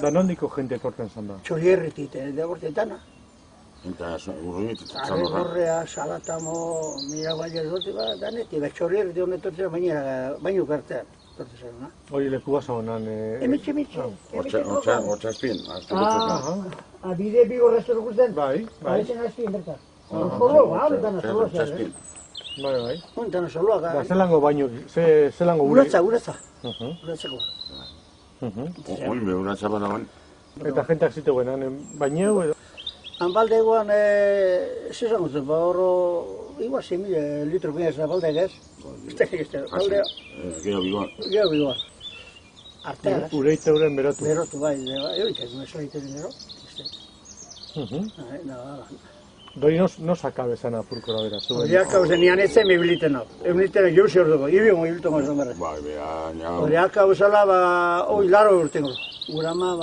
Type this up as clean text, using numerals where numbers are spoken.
Da nondiko jente etortzen zan da? Txorierretit, degortetana. Eta urruñetit zan Arregorrea, Salatamo, Mirabaile dute, daneti, txorierretit honetortzen baino kartean. Hori leku basa honan... Emitxe. Hortza espien, Bide bigorra zer guzten? Bai. Ezen azpien bertan. Horretan azoloa zer, Bai. Hontan azoloa. Da, zelango baino, zelango gure... Uratza. Uratzeko. Oin be, uratza badagoen. Eta jentak zitegoen, baineu edo... Hanbaldegoan, zizango zen, horro... Igual 6.000 litro bine ez balde egez. Baldea... Gero bigoa. Artean. Ureite uren berotu. Berotu bai, euritek, mesleiten gero. Doi no sakabe zan apurkora bera. Horiak hau zenian etzen mebiliten hau. Emiliten jauzi hor dugu, ibiongo ibiltongo ez domerre. Bai, beha, Horiak hau zela, oi laro urtengo. Urama,